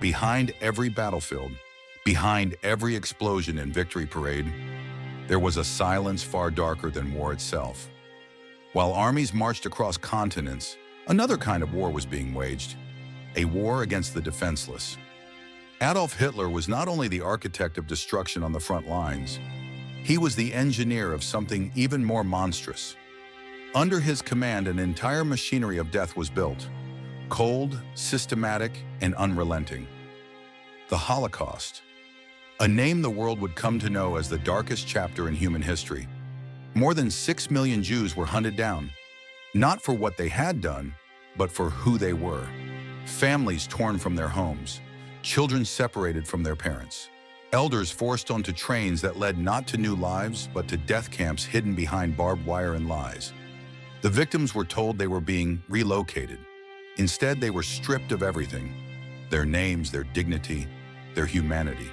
behind every battlefield, behind every explosion and victory parade, there was a silence far darker than war itself. While armies marched across continents, another kind of war was being waged, a war against the defenseless. Adolf Hitler was not only the architect of destruction on the front lines, he was the engineer of something even more monstrous. Under his command, an entire machinery of death was built, cold, systematic, and unrelenting. The Holocaust, a name the world would come to know as the darkest chapter in human history. More than 6 million Jews were hunted down, not for what they had done, but for who they were. Families torn from their homes, children separated from their parents, elders forced onto trains that led not to new lives, but to death camps hidden behind barbed wire and lies. The victims were told they were being relocated. Instead, they were stripped of everything: their names, their dignity, their humanity.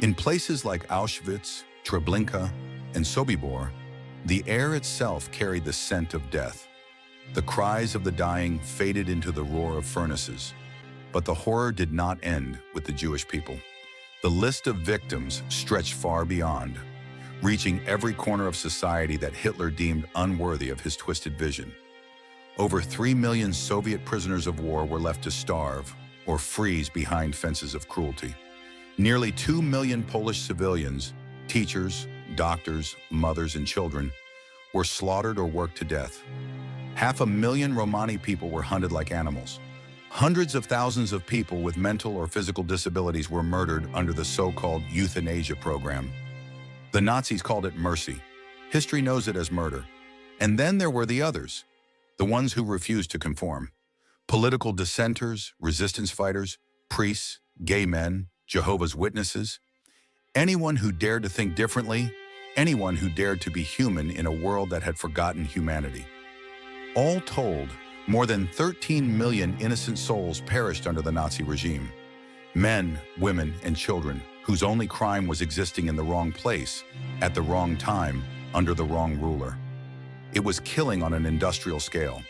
In places like Auschwitz, Treblinka, and Sobibor, the air itself carried the scent of death. The cries of the dying faded into the roar of furnaces. But the horror did not end with the Jewish people. The list of victims stretched far beyond, reaching every corner of society that Hitler deemed unworthy of his twisted vision. Over 3 million Soviet prisoners of war were left to starve or freeze behind fences of cruelty. Nearly 2 million Polish civilians, teachers, doctors, mothers, and children, were slaughtered or worked to death. 500,000 Romani people were hunted like animals. Hundreds of thousands of people with mental or physical disabilities were murdered under the so-called euthanasia program. The Nazis called it mercy. History knows it as murder. And then there were the others, the ones who refused to conform. Political dissenters, resistance fighters, priests, gay men, Jehovah's Witnesses. Anyone who dared to think differently, anyone who dared to be human in a world that had forgotten humanity. All told, more than 13 million innocent souls perished under the Nazi regime. Men, women, and children whose only crime was existing in the wrong place, at the wrong time, under the wrong ruler. It was killing on an industrial scale.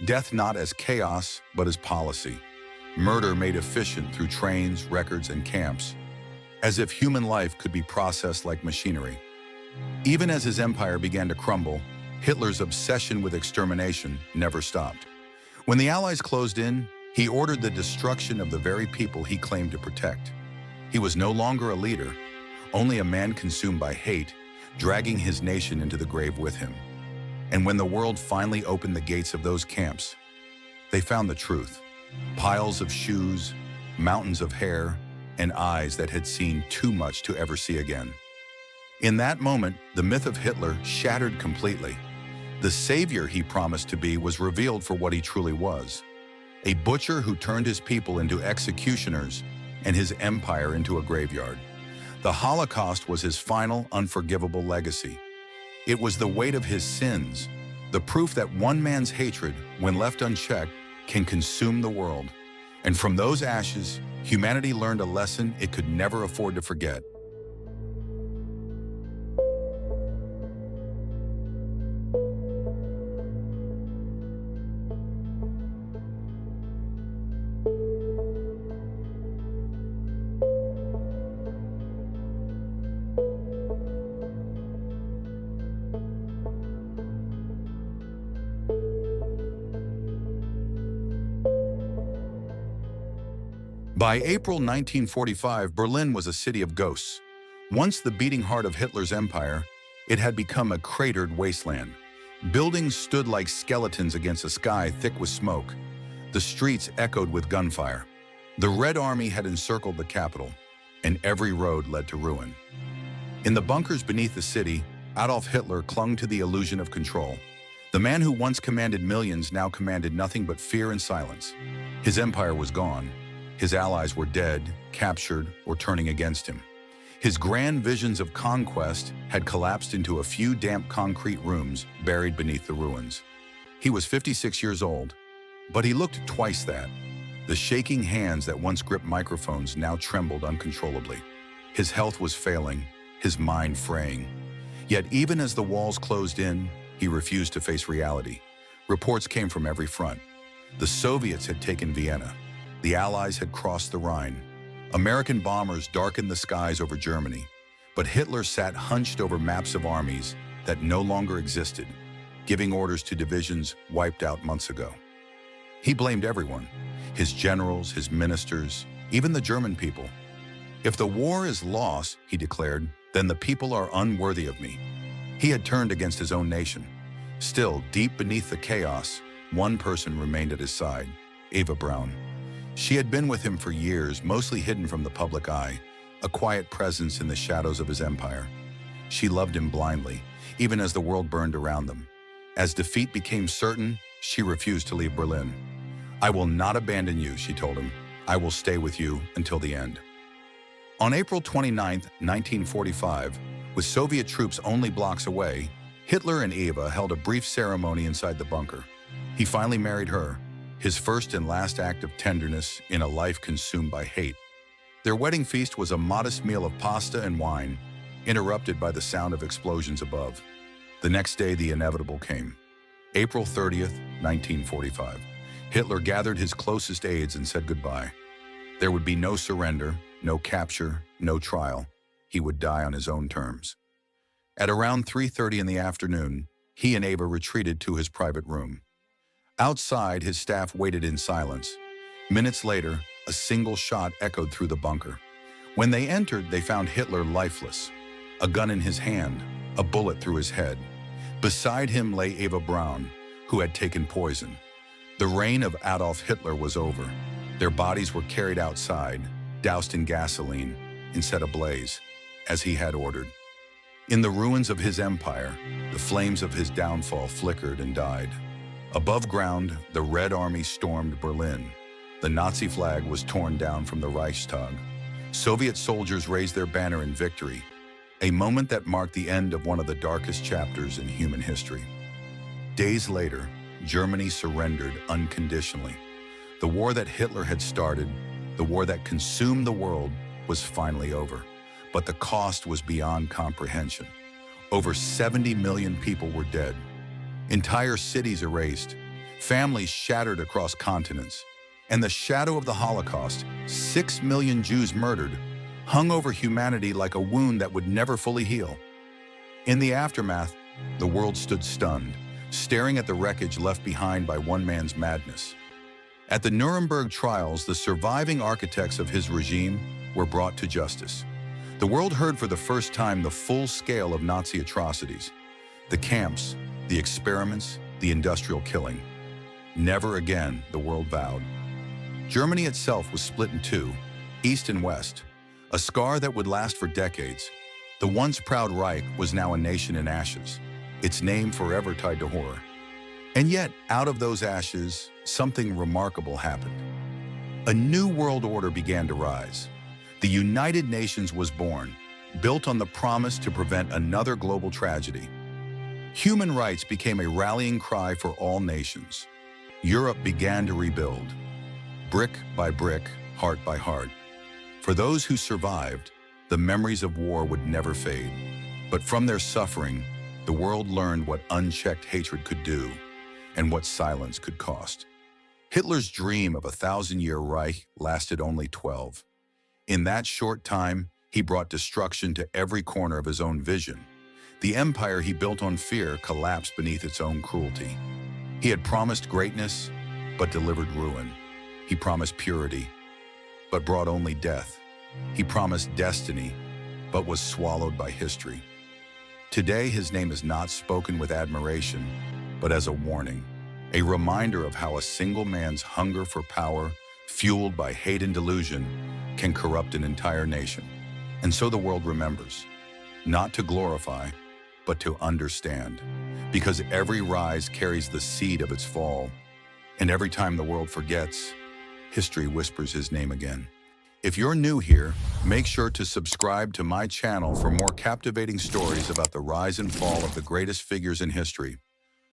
Death not as chaos, but as policy. Murder made efficient through trains, records, and camps, as if human life could be processed like machinery. Even as his empire began to crumble, Hitler's obsession with extermination never stopped. When the Allies closed in, he ordered the destruction of the very people he claimed to protect. He was no longer a leader, only a man consumed by hate, dragging his nation into the grave with him. And when the world finally opened the gates of those camps, they found the truth. Piles of shoes, mountains of hair, and eyes that had seen too much to ever see again. In that moment, the myth of Hitler shattered completely. The savior he promised to be was revealed for what he truly was: a butcher who turned his people into executioners and his empire into a graveyard. The Holocaust was his final, unforgivable legacy. It was the weight of his sins, the proof that one man's hatred, when left unchecked, can consume the world. And from those ashes, humanity learned a lesson it could never afford to forget. By April 1945, Berlin was a city of ghosts. Once the beating heart of Hitler's empire, it had become a cratered wasteland. Buildings stood like skeletons against a sky thick with smoke. The streets echoed with gunfire. The Red Army had encircled the capital, and every road led to ruin. In the bunkers beneath the city, Adolf Hitler clung to the illusion of control. The man who once commanded millions now commanded nothing but fear and silence. His empire was gone. His allies were dead, captured, or turning against him. His grand visions of conquest had collapsed into a few damp concrete rooms buried beneath the ruins. He was 56 years old, but he looked twice that. The shaking hands that once gripped microphones now trembled uncontrollably. His health was failing, his mind fraying. Yet even as the walls closed in, he refused to face reality. Reports came from every front. The Soviets had taken Vienna. The Allies had crossed the Rhine. American bombers darkened the skies over Germany, but Hitler sat hunched over maps of armies that no longer existed, giving orders to divisions wiped out months ago. He blamed everyone, his generals, his ministers, even the German people. If the war is lost, he declared, then the people are unworthy of me. He had turned against his own nation. Still, deep beneath the chaos, one person remained at his side, Eva Braun. She had been with him for years, mostly hidden from the public eye, a quiet presence in the shadows of his empire. She loved him blindly, even as the world burned around them. As defeat became certain, she refused to leave Berlin. "I will not abandon you," she told him. "I will stay with you until the end." On April 29, 1945, with Soviet troops only blocks away, Hitler and Eva held a brief ceremony inside the bunker. He finally married her, his first and last act of tenderness in a life consumed by hate. Their wedding feast was a modest meal of pasta and wine, interrupted by the sound of explosions above. The next day, the inevitable came. April 30th, 1945. Hitler gathered his closest aides and said goodbye. There would be no surrender, no capture, no trial. He would die on his own terms. At around 3:30 in the afternoon, he and Eva retreated to his private room. Outside, his staff waited in silence. Minutes later, a single shot echoed through the bunker. When they entered, they found Hitler lifeless, a gun in his hand, a bullet through his head. Beside him lay Eva Braun, who had taken poison. The reign of Adolf Hitler was over. Their bodies were carried outside, doused in gasoline, and set ablaze, as he had ordered. In the ruins of his empire, the flames of his downfall flickered and died. Above ground, the Red Army stormed Berlin. The Nazi flag was torn down from the Reichstag. Soviet soldiers raised their banner in victory, a moment that marked the end of one of the darkest chapters in human history. Days later, Germany surrendered unconditionally. The war that Hitler had started, the war that consumed the world, was finally over. But the cost was beyond comprehension. Over 70 million people were dead. Entire cities erased, families shattered across continents, and the shadow of the Holocaust, 6 million Jews murdered, hung over humanity like a wound that would never fully heal. In the aftermath, the world stood stunned, staring at the wreckage left behind by one man's madness. At the Nuremberg trials, the surviving architects of his regime were brought to justice. The world heard for the first time the full scale of Nazi atrocities, the camps, the experiments, the industrial killing. Never again, the world vowed. Germany itself was split in two, east and west, a scar that would last for decades. The once proud Reich was now a nation in ashes, its name forever tied to horror. And yet, out of those ashes, something remarkable happened. A new world order began to rise. The United Nations was born, built on the promise to prevent another global tragedy. Human rights became a rallying cry for all nations. Europe began to rebuild, brick by brick, heart by heart. For those who survived, the memories of war would never fade. But from their suffering, the world learned what unchecked hatred could do and what silence could cost. Hitler's dream of a 1,000-year Reich lasted only 12. In that short time, he brought destruction to every corner of his own vision. The empire he built on fear collapsed beneath its own cruelty. He had promised greatness, but delivered ruin. He promised purity, but brought only death. He promised destiny, but was swallowed by history. Today, his name is not spoken with admiration, but as a warning, a reminder of how a single man's hunger for power, fueled by hate and delusion, can corrupt an entire nation. And so the world remembers, not to glorify, but to understand. Because every rise carries the seed of its fall, and every time the world forgets, history whispers his name again. If you're new here, make sure to subscribe to my channel for more captivating stories about the rise and fall of the greatest figures in history.